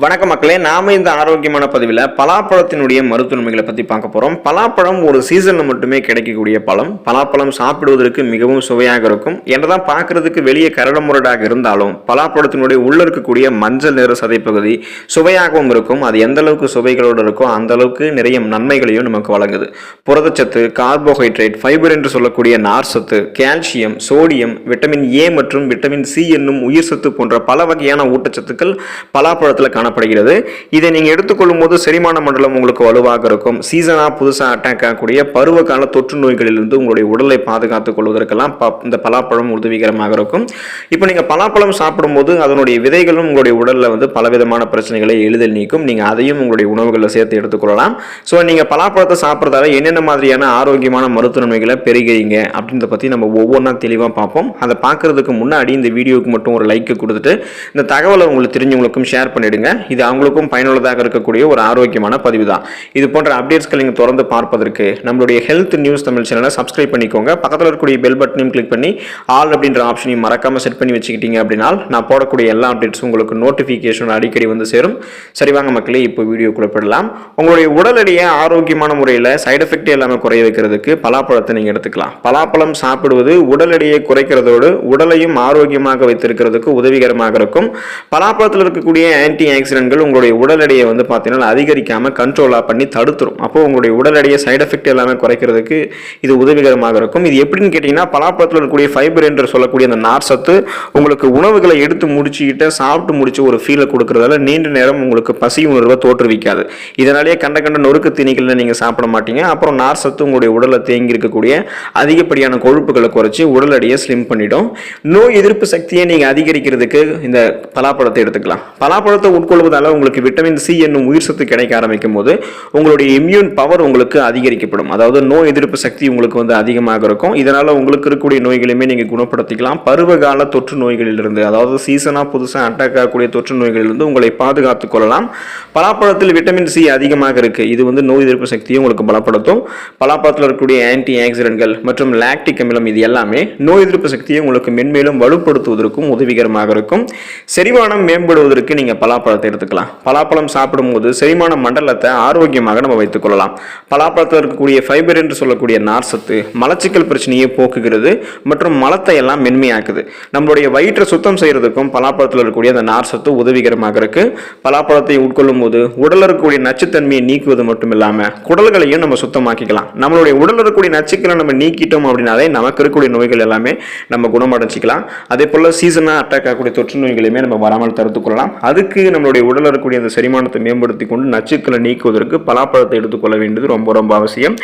வணக்கம் மக்களே, நாம இந்த ஆரோக்கியமான பதிவில் பலாப்பழத்தினுடைய மருத்துவமைகளை பற்றி பார்க்க போகிறோம். பலாப்பழம் ஒரு சீசனில் மட்டுமே கிடைக்கக்கூடிய பழம். பலாப்பழம் சாப்பிடுவதற்கு மிகவும் சுவையாக இருக்கும். என்னதான் பார்க்கறதுக்கு வெளியே கரடுமுரடாக இருந்தாலும் பலாப்பழத்தினுடைய உள்ள இருக்கக்கூடிய மஞ்சள் நிற சதைப்பகுதி சுவையாகவும் இருக்கும். அது எந்த அளவுக்கு சுவைகளோடு இருக்கோ அந்த அளவுக்கு நிறைய நன்மைகளையும் நமக்கு வழங்குது. புரதச்சத்து, கார்போஹைட்ரேட், ஃபைபர் என்று சொல்லக்கூடிய நார்சத்து, கால்சியம், சோடியம், விட்டமின் ஏ மற்றும் விட்டமின் சி என்னும் உயிர் சத்து போன்ற பல வகையான ஊட்டச்சத்துக்கள் பலாப்பழத்தில் காணப்படுகிறது. இதை நீங்க எடுத்துக்கொள்ளும் போது செரிமான மண்டலம் உங்களுக்கு வலுவாக இருக்கும். சீசனா புதுசா அட்டாக் ஆகக்கூடிய பருவகால தொற்று நோய்களிலிருந்து உங்களுடைய உடலை பாதுகாத்துக் கொள்வதற்கெல்லாம் இந்த பலாப்பழம் உதவிகரமாக இருக்கும். இப்போ நீங்க பலாப்பழம் சாப்பிடும்போது அதனுடைய விதைகளும் உங்களுடைய உடல்ல பலவிதமான பிரச்சனைகளை எளிதில் நீக்கும். நீங்க அதையும் உங்களுடைய உணவுகளில் சேர்த்து எடுத்துக்கொள்ளலாம். ஸோ நீங்க பலாப்பழத்தை சாப்பிட்றதால என்னென்ன மாதிரியான ஆரோக்கியமான மருத்துவ நன்மைகளை பெறுகிறீங்க அப்படின்றத பத்தி நம்ம ஒவ்வொன்றா தெளிவாக பார்ப்போம். அதை பார்க்கறதுக்கு முன்னாடி இந்த வீடியோவுக்கு மட்டும் ஒரு லைக் கொடுத்துட்டு இந்த தகவலை உங்களுக்கு தெரிஞ்சவங்களுக்கும் ஷேர் பண்ணிடுங்க. இது அவங்களுக்கும் பயனுள்ளதாக இருக்கக்கூடிய ஒரு ஆரோக்கியமான பதிவு தான். இது போன்ற அப்டேட்ஸ்களை நீங்கள் தொடர்ந்து பார்ப்பதற்கு நம்மளுடைய ஹெல்த் நியூஸ் தமிழ் சேனலை சப்ஸ்கிரைப் பண்ணிக்கோங்க. பக்கத்தில் இருக்கக்கூடிய பெல் பட்டனையும் கிளிக் பண்ணி ஆல் அப்படின்ற ஆப்ஷனையும் மறக்காம செட் பண்ணி வச்சுக்கிட்டீங்க அப்படின்னா நான் போடக்கூடிய எல்லா அப்டேட்ஸும் உங்களுக்கு நோட்டிஃபிகேஷன் அடிக்கடி சேரும். சரி வாங்க மக்களே, இப்போ வீடியோ குறிப்பிடலாம். உங்களுடைய உடல் எடையை ஆரோக்கியமான முறையில் சைடு எஃபெக்ட் இல்லாமல் குறைய வைக்கிறதுக்கு பலாப்பழத்தை நீங்கள் எடுத்துக்கலாம். பலாப்பழம் சாப்பிடுவது உடல் எடையை குறைக்கிறதோடு உடலையும் ஆரோக்கியமாக வைத்திருக்கிறதுக்கு உதவிகரமாக இருக்கும். பலாப்பழத்தில் இருக்கக்கூடிய ஆன்டி ஆக்சிடென்ட்கள் உங்களுடைய உடல் எடையை பார்த்தீங்கன்னா அதிகரிக்காம கண்ட்ரோலா பண்ணி தடுத்துரும். அப்போ உங்களுடைய உடல் எடையை சைடு எஃபெக்ட் எல்லாமே குறைக்கிறதுக்கு இது உதவிகரமாக இருக்கும். இது எப்படின்னு கேட்டீங்கன்னா, பலாப்பழத்தில் இருக்கக்கூடிய ஃபைபர் என்று சொல்லக்கூடிய அந்த நார் சத்து உங்களுக்கு உணவுகளை எடுத்து முடிச்சுக்கிட்டு சாப்பிட்டு முடிச்சு ஒரு ஃபீலை கொடுக்கறதால நீண்ட நேரம் உங்களுக்கு பசி உணர்வை தோற்றுவிக்காது. இதனாலேயே கண்ட நொறுக்கு தீனிகளை நீங்க சாப்பிட மாட்டீங்க. அப்புறம் நார் சத்து உங்களுடைய உடலை தேங்கி இருக்கக்கூடிய அதிகப்படியான கொழுப்புகளை குறைச்சி உடல் எடையை ஸ்லிம் பண்ணிடும். நோய் எதிர்ப்பு சக்தியை நீங்க அதிகரிக்கிறதுக்கு இந்த பலாப்பழத்தை எடுத்துக்கலாம். பலாப்பழத்தை உட்கொள்வதால உங்களுக்கு விட்டமின் சி என்னும் உயிர் சத்து கிடைக்க ஆரம்பிக்கும் போது உங்களுடைய இம்யூன் பவர் உங்களுக்கு அதிகரிக்கப்படும். அதாவது நோய் எதிர்ப்பு சக்தி உங்களுக்கு அதிகமாக இருக்கும். இதனால உங்களுக்கு இருக்கக்கூடிய நோய்களையுமே நீங்க குணப்படுத்திக்கலாம். பருவகால தொற்று நோய்களிலிருந்து, அதாவது சீசனா புதுசாக அட்டாக் ஆகக்கூடிய தொற்று நோய்களிலிருந்து உங்களை பாதுகாத்துக் கொள்ளலாம். பலாப்பழத்தில் விட்டமின் சி அதிகமாக இருக்கு. இது நோய் எதிர்ப்பு சக்தியை உங்களுக்கு பலப்படுத்தும். பலாப்பழத்தில் இருக்கக்கூடிய ஆன்டி ஆக்சிடென்ட்கள் மற்றும் லாக்டிக் அமிலம் இது எல்லாமே நோய் எதிர்ப்பு சக்தியை உங்களுக்கு மென்மேலும் வலுப்படுத்துவதற்கும் உதவிகரமாக இருக்கும். செரிமானம் மேம்படுவதற்கு நீங்க பலாப்பழத்தை எடுத்துக்கலாம். பலாப்பழம் சாப்பிடும்போது செரிமான மண்டலத்தை ஆரோக்கியமாக நம்ம வைத்துக் கொள்ளலாம். பலாப்பழத்தில் இருக்கக்கூடிய ஃபைபர் என்று சொல்லக்கூடிய நார்சத்து மலச்சிக்கல் பிரச்சனையை போக்குகிறது மற்றும் மலத்தை எல்லாம் மென்மையாக்குது. நம்மளுடைய வயிற்றை சுத்தம் செய்யறதுக்கும் பலாப்பழத்தில் இருக்கக்கூடிய அந்த நார்சத்து உதவிகரமாக இருக்கு. பலாப்பழத்தை உட்கொள்ளும் போது உடலில் இருக்கக்கூடிய நச்சுத்தன்மையை நீக்குவது மட்டும் இல்லாம குடல்களையும் நம்ம சுத்தமாக்கிக்கலாம். நம்மளுடைய உடலில் இருக்கக்கூடிய நச்சுக்களை நம்ம நீக்கிட்டோம் அப்படின்னாலே நமக்கு இருக்கக்கூடிய நோய்கள் எல்லாமே நம்ம குணமடைச்சிக்கலாம். அதே போல சீசனா அட்டாக் ஆகக்கூடிய தொற்று நோய்களையுமே நம்ம வராமல் தடுத்துக் கொள்ளலாம். அதுக்கு நம்மளுடைய உடலில் இருக்கக்கூடிய அந்த செரிமானத்தை மேம்படுத்தி கொண்டு நச்சுக்களை நீக்குவதற்கு பலாப்பழத்தை எடுத்துக்கொள்ள வேண்டியது ரொம்ப ரொம்ப அவசியம்.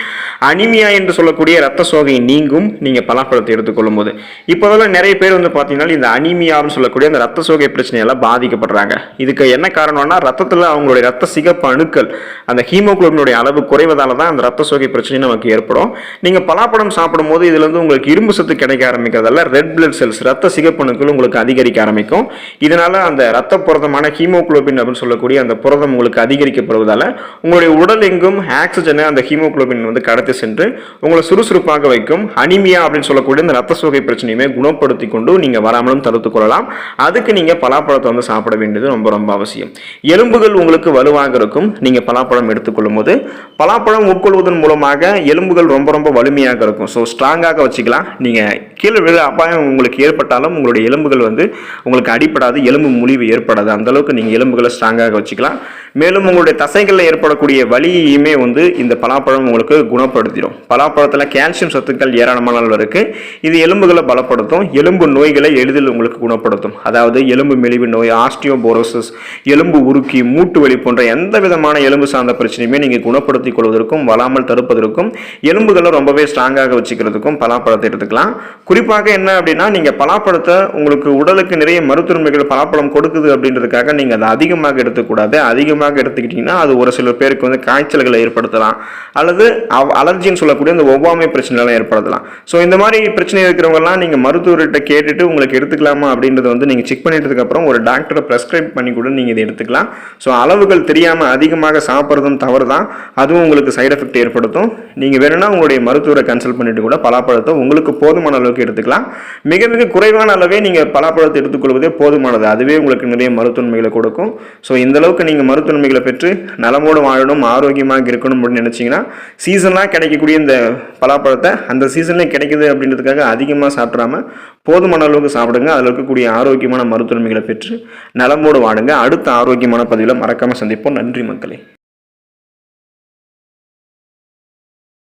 அனிமியா என்று சொல்லக்கூடிய ரத்த சோகை நீங்கும் நீங்க பலாப்பழத்தை எடுத்துக்கொள்ளும் போது. இப்போதெல்லாம் நிறைய பேர் பார்த்தீங்கன்னா இந்த அனிமியான்னு சொல்லக்கூடிய அந்த ரத்த சோகை பிரச்சனையெல்லாம் பாதிக்கப்படுறாங்க. இதுக்கு என்ன காரணம்னா, ரத்தத்தில் அவங்களுடைய ரத்த சிகப்பு அணுக்கள் அந்த ஹீமோகுளோபினுடைய அளவு குறைவதால தான் அந்த ரத்த சோகை பிரச்சனை நமக்கு ஏற்படும். நீங்க பலாப்பழம் சாப்பிடும் போது இதுல உங்களுக்கு இரும்பு சத்து கிடைக்க ஆரம்பிக்கிறதால ரெட் பிளட் செல்ஸ் ரத்த சிகப்பு அணுக்கள் உங்களுக்கு அதிகரிக்க ஆரம்பிக்கும். இதனால அந்த ரத்த புரதமான ஹீமோகுளோபின் அப்படின்னு சொல்லக்கூடிய அந்த புரதம் உங்களுக்கு அதிகரிக்கப்படுவதால உங்களுடைய உடல் எங்கும் ஆக்சிஜனை அந்த ஹீமோகுளோபின் கடத்தி சென்று உங்களை சுறுசுறுப்பாக வைக்கும். அனிமியா அப்படின்னு சொல்லக்கூடிய இந்த ரத்த சோகை பிரச்சனையுமே குணப்படுத்தி கொண்டு நீங்க வராமலும் தடுத்துக் கொள்ளலாம். அதுக்கு நீங்க பலாப்பழத்தை சாப்பிட வேண்டியது ரொம்ப ரொம்ப அவசியம். எலும்புகள் உங்களுக்கு வலுவாக இருக்கும் நீங்க பலாப்பழம் எடுத்துக்கொள்ளும் போது. பலாப்பழம் உட்கொள்வதன் மூலமாக எலும்புகள் ரொம்ப ரொம்ப வலிமையாக இருக்கும். ஸோ ஸ்ட்ராங்காக வச்சுக்கலாம். நீங்க கீழே விழ அபாயம் உங்களுக்கு ஏற்பட்டாலும் உங்களுடைய எலும்புகள் உங்களுக்கு அடிப்படாது, எலும்பு முறிவு ஏற்படாது. அந்த அளவுக்கு நீங்க எலும்புகளை ஸ்ட்ராங்காக வச்சுக்கலாம். மேலும் உங்களுடைய தசைகளில் ஏற்படக்கூடிய வலியுமே இந்த பலாப்பழம் உங்களுக்கு குணப்படுத்திடும். பலாப்பழத்தில் கால்சியம் சத்துக்கள் ஏராளமான அளவு இருக்கு. இது எலும்புகளை பலப்படுத்தும். எலும்பு நோய்களை எளிதில் உங்களுக்கு குணப்படுத்தும். அதாவது எலும்பு மெலிவு நோய், ஆஸ்டியோபோரோசிஸ், எலும்பு உருக்கி, மூட்டு வலி போன்ற எந்த விதமான எலும்பு சார்ந்த பிரச்சனையுமே நீங்க குணப்படுத்திக் கொள்வதற்கும் வராமல் தடுப்பதற்கும் எலும்புகளை ரொம்பவே ஸ்ட்ராங்காக வச்சுக்கிறதுக்கும் பலாப்பழத்தை எடுத்துக்கலாம். குறிப்பாக என்ன அப்படின்னா, நீங்க பலாப்பழத்தை உங்களுக்கு உடலுக்கு நிறைய மருத்துவமைகள் பலாப்பழம் கொடுக்குது அப்படின்றதுக்காக நீங்க அதை அதிகமாக எடுத்துக்கூடாது. அதிகமாக அதிகமாக எடுத்துக்கிட்டிங்கன்னா அது ஒரு சில பேருக்கு வந்து காய்ச்சல்களை ஏற்படுத்தலாம், அல்லது அலர்ஜின்னு சொல்லக்கூடிய இந்த ஒவ்வாமை பிரச்சனைலாம் ஏற்படுத்தலாம். ஸோ இந்த மாதிரி பிரச்சனை இருக்கிறவங்கலாம் நீங்கள் மருத்துவர்கிட்ட கேட்டுட்டு உங்களுக்கு எடுத்துக்கலாமா அப்படின்றத வந்து நீங்கள் செக் பண்ணிட்டதுக்கப்புறம் ஒரு டாக்டரை ப்ரெஸ்கிரைப் பண்ணி கூட நீங்கள் இதை எடுத்துக்கலாம். ஸோ அளவுகள் தெரியாமல் அதிகமாக சாப்பிட்றதும் தவறு தான், அதுவும் உங்களுக்கு சைடு எஃபெக்ட் ஏற்படுத்தும். நீங்கள் வேணும்னா உங்களுடைய மருத்துவரை கன்சல்ட் பண்ணிட்டு கூட பலாப்பழத்தை உங்களுக்கு போதுமான அளவுக்கு எடுத்துக்கலாம். மிக மிக குறைவான அளவே நீங்கள் பலாப்பழத்தை எடுத்துக்கொள்வதே போதுமானது, அதுவே உங்களுக்கு நிறைய மருத்துவன்மைகளை கொடுக்கும். ஸோ இந்த அளவுக்கு நீங்கள் மருத்துவன்மைகளை பெற்று நலமோடு வாழணும், ஆரோக்கியமாக இருக்கணும் அப்படின்னு நினச்சிங்கன்னா சீசனாக கிடைக்கக்கூடிய இந்த பலாப்பழத்தை அந்த சீசன்லேயே கிடைக்குது அப்படின்றதுக்காக அதிகமாக சாப்பிட்றாம போதுமான அளவுக்கு சாப்பிடுங்க. அதில் இருக்கக்கூடிய ஆரோக்கியமான மருத்துவன்மைகளை பெற்று நலமோடு வாடுங்க. அடுத்த ஆரோக்கியமான பதிவில் மறக்காமல் சந்திப்போம். நன்றி மக்களே.